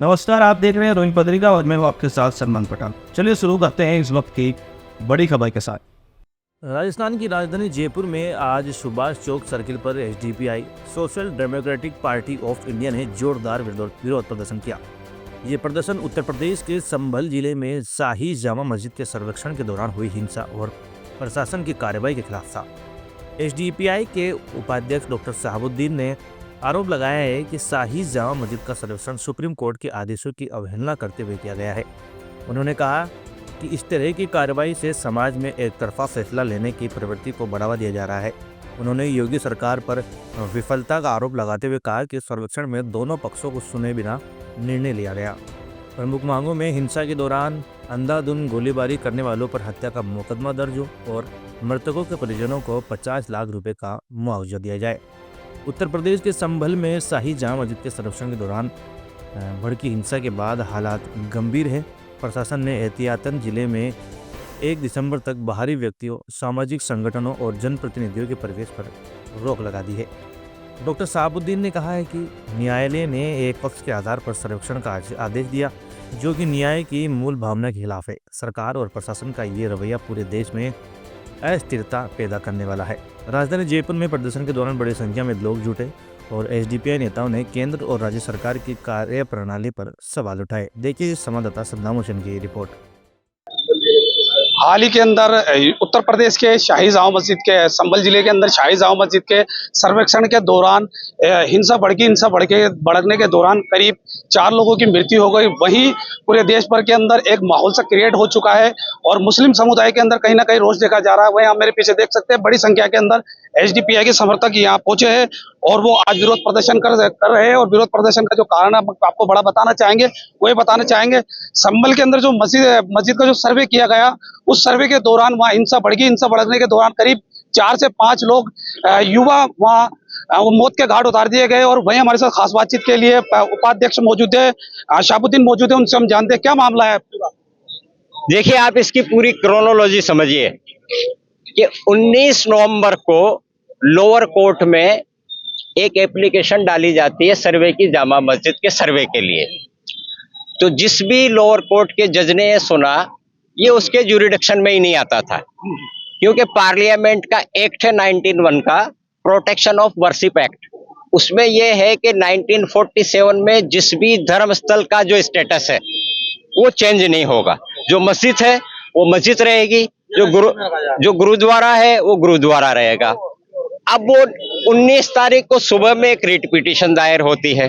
नमस्कार, आप देख रहे हैं रोहित पत्रिका और मैं हूं आपके साथ सलमान पठान। चलिए शुरू करते हैं इस वक्त की बड़ी खबर के साथ। राजस्थान की राजधानी जयपुर में आज सुभाष चौक सर्किल पर SDPI social democratic party of India ने जोरदार विरोध प्रदर्शन किया। ये प्रदर्शन उत्तर प्रदेश के संभल जिले में शाही जामा मस्जिद के सर्वेक्षण के दौरान हुई हिंसा और प्रशासन की कार्रवाई के खिलाफ था। एसडीपीआई के उपाध्यक्ष डॉक्टर शहाबुद्दीन ने आरोप लगाया है कि शाही जामा मस्जिद का सर्वेक्षण सुप्रीम कोर्ट के आदेशों की अवहेलना करते हुए किया गया है। उन्होंने कहा कि इस तरह की कार्रवाई से समाज में एक तरफा फैसला लेने की प्रवृत्ति को बढ़ावा दिया जा रहा है। उन्होंने योगी सरकार पर विफलता का आरोप लगाते हुए कहा कि सर्वेक्षण में दोनों पक्षों को सुने बिना निर्णय लिया गया। प्रमुख मांगों में हिंसा के दौरान अंधाधुंध गोलीबारी करने वालों पर हत्या का मुकदमा दर्ज हो और मृतकों के परिजनों को 50 लाख रुपए का मुआवजा दिया जाए। उत्तर प्रदेश के संभल में शाही जामा मस्जिद के सर्वेक्षण के दौरान भड़की हिंसा के बाद हालात गंभीर है। प्रशासन ने एहतियातन जिले में 1 दिसंबर तक बाहरी व्यक्तियों, सामाजिक संगठनों और जनप्रतिनिधियों के प्रवेश पर रोक लगा दी है। डॉक्टर शहाबुद्दीन ने कहा है कि न्यायालय ने एक पक्ष के आधार पर सर्वेक्षण का आदेश दिया, जो कि न्याय की मूल भावना के खिलाफ है। सरकार और प्रशासन का ये रवैया पूरे देश में अस्थिरता पैदा करने वाला है। राजधानी जयपुर में प्रदर्शन के दौरान बड़ी संख्या में लोग जुटे और एसडीपीआई नेताओं ने केंद्र और राज्य सरकार की कार्यप्रणाली पर सवाल उठाए। देखिए संवाददाता सद्दाम हुसैन की रिपोर्ट। हाल ही के अंदर उत्तर प्रदेश के शाही जामा मस्जिद के संभल जिले के अंदर शाही जामा मस्जिद के सर्वेक्षण के दौरान हिंसा भड़कने के दौरान करीब 4 लोगों की मृत्यु हो गई। वहीं पूरे देश भर के अंदर एक माहौल सा क्रिएट हो चुका है और मुस्लिम समुदाय के अंदर कहीं ना कहीं रोष देखा जा रहा है। वहीं आप मेरे पीछे देख सकते हैं, बड़ी संख्या के अंदर एसडीपीआई के समर्थक यहाँ पहुंचे हैं और वो आज विरोध प्रदर्शन कर रहे हैं। और विरोध प्रदर्शन का जो कारण आपको बड़ा बताना चाहेंगे, वो ये बताना चाहेंगे, संभल के अंदर जो मस्जिद का जो सर्वे किया गया, उस सर्वे के दौरान वहाँ हिंसा भड़कने के दौरान करीब 4 से 5 लोग युवा वहाँ मौत के घाट उतार दिए गए। और वहीं हमारे साथ खास बातचीत के लिए उपाध्यक्ष मौजूद है, शहाबुद्दीन मौजूद है, उनसे हम जानते हैं क्या मामला है। देखिए, आप इसकी पूरी क्रोनोलॉजी समझिए कि 19 नवंबर को लोअर कोर्ट में एक एप्लीकेशन डाली जाती है सर्वे की, जामा मस्जिद के सर्वे के लिए। तो जिस भी लोअर कोर्ट के जज ने ये सुना, ये उसके ज्यूरिडिक्शन में ही नहीं आता था, क्योंकि पार्लियामेंट का एक्ट है 1901 का, प्रोटेक्शन ऑफ वर्शिप एक्ट। उसमें यह है कि 1947 में जिस भी धर्म स्थल का जो स्टेटस है वो चेंज नहीं होगा। जो मस्जिद है वो मस्जिद रहेगी, जो गुरुद्वारा है वो गुरुद्वारा रहेगा। अब वो 19 तारीख को सुबह में एक रिट पिटीशन दायर होती है।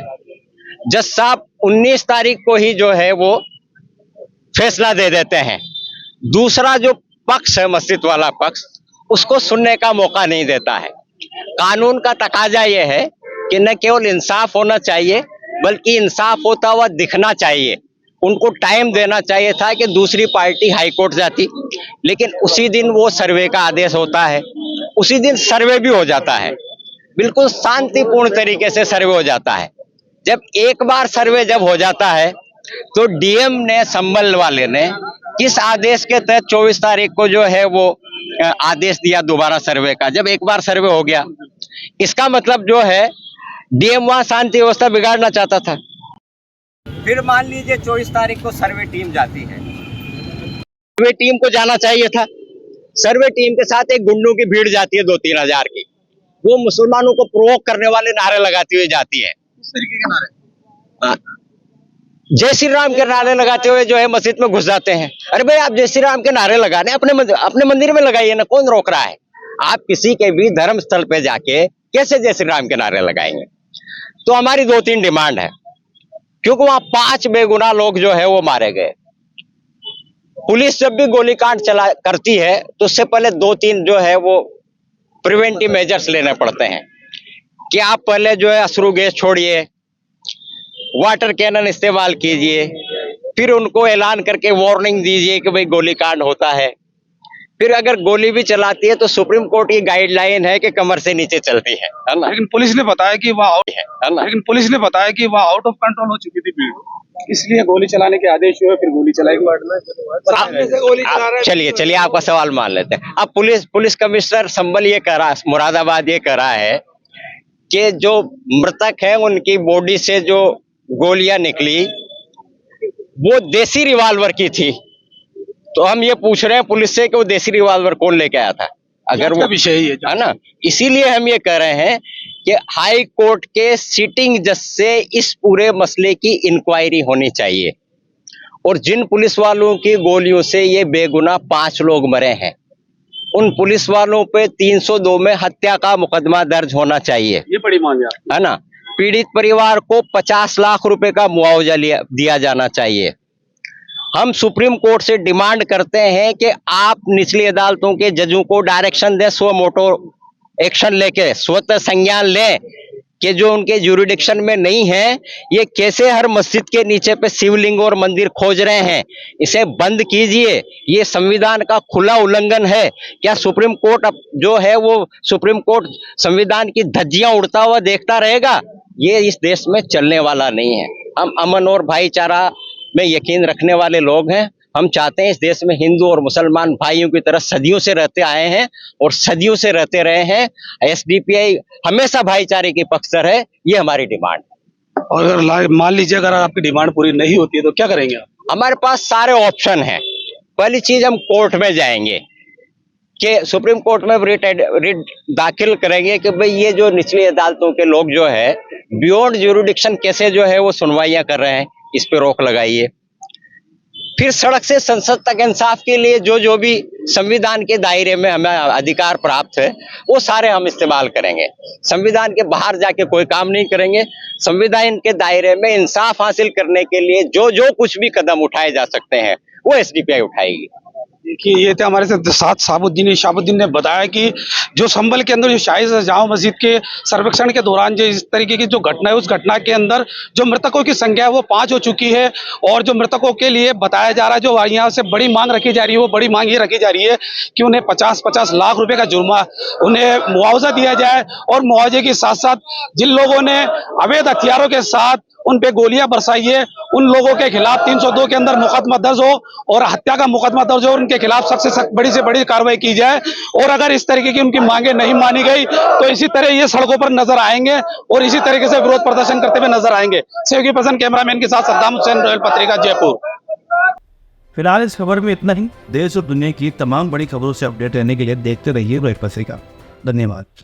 जज साहब 19 तारीख को ही जो है वो फैसला दे देते हैं। दूसरा जो पक्ष है, मस्जिद वाला पक्ष, उसको सुनने का मौका नहीं देता है। कानून का तकाजा यह है कि न केवल इंसाफ होना चाहिए बल्कि इंसाफ होता हुआ दिखना चाहिए। उनको टाइम देना चाहिए था कि दूसरी पार्टी हाई कोर्ट जाती, लेकिन उसी दिन वो सर्वे का आदेश होता है, उसी दिन सर्वे भी हो जाता है। बिल्कुल शांतिपूर्ण तरीके से सर्वे हो जाता है। जब एक बार सर्वे जब हो जाता है तो डीएम ने, संभल वाले ने, किस आदेश के तहत 24 तारीख को जो है वो आदेश दिया दोबारा सर्वे का। जब एक बार सर्वे हो गया, इसका मतलब जो है डीएम वहां शांति व्यवस्था बिगाड़ना चाहता था। फिर मान लीजिए 24 तारीख को सर्वे टीम जाती है, सर्वे टीम को जाना चाहिए था। सर्वे टीम के साथ एक गुंडों की भीड़ जाती है 2-3 हजार की। वो मुसलमानों को प्रोवोक करने वाले नारे लगाती हुई जाती है। इस तरीके के नारे, जय श्री राम के नारे लगाते हुए जो है मस्जिद में घुस जाते हैं। अरे भाई, आप जय श्री राम के नारे लगाने अपने मंदिर में लगाइए ना, कौन रोक रहा है? आप किसी के भी धर्म स्थल पे जाके कैसे जय श्री राम के नारे लगाएंगे? तो हमारी 2-3 डिमांड है, क्योंकि वहां 5 बेगुनाह लोग जो है वो मारे गए। पुलिस जब भी गोलीकांड करती है तो उससे पहले 2-3 जो है वो प्रिवेंटिव मेजर्स लेने पड़ते हैं कि आप पहले जो है अश्रु गैस छोड़िए, वाटर कैनन इस्तेमाल कीजिए, फिर उनको ऐलान करके वार्निंग दीजिए कि भाई गोलीकांड होता है। फिर अगर गोली भी चलाती है तो सुप्रीम कोर्ट की गाइडलाइन है कि कमर से नीचे चलती है ना। लेकिन पुलिस ने बताया कि वह आउट ऑफ कंट्रोल हो चुकी थी भीड़, इसलिए गोली चलाने के आदेश हुए, फिर गोली चलाई गई। चलिए आपका सवाल मान लेते हैं। अब पुलिस कमिश्नर संभल ये कह रहा, मुरादाबाद ये कह रहा है कि जो मृतक है उनकी बॉडी से जो गोलियां निकली वो देसी रिवॉल्वर की थी। तो हम ये पूछ रहे हैं पुलिस से कि वो देसी रिवॉल्वर कौन लेके आया था, अगर वो विषय ही है ना। इसीलिए हम ये कह रहे हैं कि हाई कोर्ट के सिटिंग जज से इस पूरे मसले की इंक्वायरी होनी चाहिए। और जिन पुलिस वालों की गोलियों से ये बेगुनाह 5 लोग मरे हैं, उन पुलिस वालों पे 302 में हत्या का मुकदमा दर्ज होना चाहिए, ये बड़ी मांग है ना। पीड़ित परिवार को 50 लाख रुपए का मुआवजा दिया जाना चाहिए। हम सुप्रीम कोर्ट से डिमांड करते हैं कि आप निचली अदालतों के जजों को डायरेक्शन दें, स्व मोटो एक्शन लेके स्वतः संज्ञान लें कि जो उनके ज्यूरिडिक्शन में नहीं है, ये कैसे हर मस्जिद के नीचे पे शिवलिंग और मंदिर खोज रहे हैं, इसे बंद कीजिए। ये संविधान का खुला उल्लंघन है। क्या सुप्रीम कोर्ट अब जो है वो सुप्रीम कोर्ट संविधान की धज्जियां उड़ता हुआ देखता रहेगा? ये इस देश में चलने वाला नहीं है। हम अमन और भाईचारा में यकीन रखने वाले लोग हैं। हम चाहते हैं इस देश में हिंदू और मुसलमान भाइयों की तरह सदियों से रहते आए हैं और सदियों से रहते रहे हैं। एसडीपीआई हमेशा भाईचारे की पक्षधर है। ये हमारी डिमांड है। और अगर मान लीजिए अगर आपकी डिमांड पूरी नहीं होती है तो क्या करेंगे आप? हमारे पास सारे ऑप्शन हैं। पहली चीज, हम कोर्ट में जाएंगे कि सुप्रीम कोर्ट में रिट दाखिल करेंगे कि भाई ये जो निचली अदालतों के लोग जो है बियॉन्ड ज्यूरिडिक्शन कैसे जो है वो सुनवाइयां कर रहे हैं, इस पे रोक लगाइए। फिर सड़क से संसद तक इंसाफ के लिए जो भी संविधान के दायरे में हमें अधिकार प्राप्त है वो सारे हम इस्तेमाल करेंगे। संविधान के बाहर जाके कोई काम नहीं करेंगे। संविधान के दायरे में इंसाफ हासिल करने के लिए जो कुछ भी कदम उठाए जा सकते हैं वो एसडीपीआई उठाएगी। देखिए, ये थे हमारे साथ शाहबुद्दीन ने बताया कि जो संभल के अंदर जो शाही जामा मस्जिद के सर्वेक्षण के दौरान जो इस तरीके की जो घटना है, उस घटना के अंदर जो मृतकों की संख्या है वो 5 हो चुकी है। और जो मृतकों के लिए बताया जा रहा है, जो यहाँ से बड़ी मांग रखी जा रही है, वो बड़ी मांग ये रखी जा रही है कि उन्हें 50-50 लाख रुपए का जुर्मा उन्हें मुआवजा दिया जाए। और मुआवजे के साथ साथ जिन लोगों ने अवैध हथियारों के साथ उन पे गोलियां बरसाई है, उन लोगों के खिलाफ 302 के अंदर मुकदमा दर्ज हो और हत्या का मुकदमा दर्ज हो, उनके खिलाफ सख्त से सख्त बड़ी से बड़ी कार्रवाई की जाए। और अगर इस तरीके की उनकी मांगे नहीं मानी गई तो इसी तरह ये सड़कों पर नजर आएंगे और इसी तरीके से विरोध प्रदर्शन करते हुए नजर आएंगे। सहयोगी पर्सन कैमरामैन के साथ सद्दाम हुसैन, रॉयल पत्रिका, जयपुर। फिलहाल इस खबर में इतना ही। देश और दुनिया की तमाम बड़ी खबरों से अपडेट रहने के लिए देखते रहिए रॉयल पत्रिका। धन्यवाद।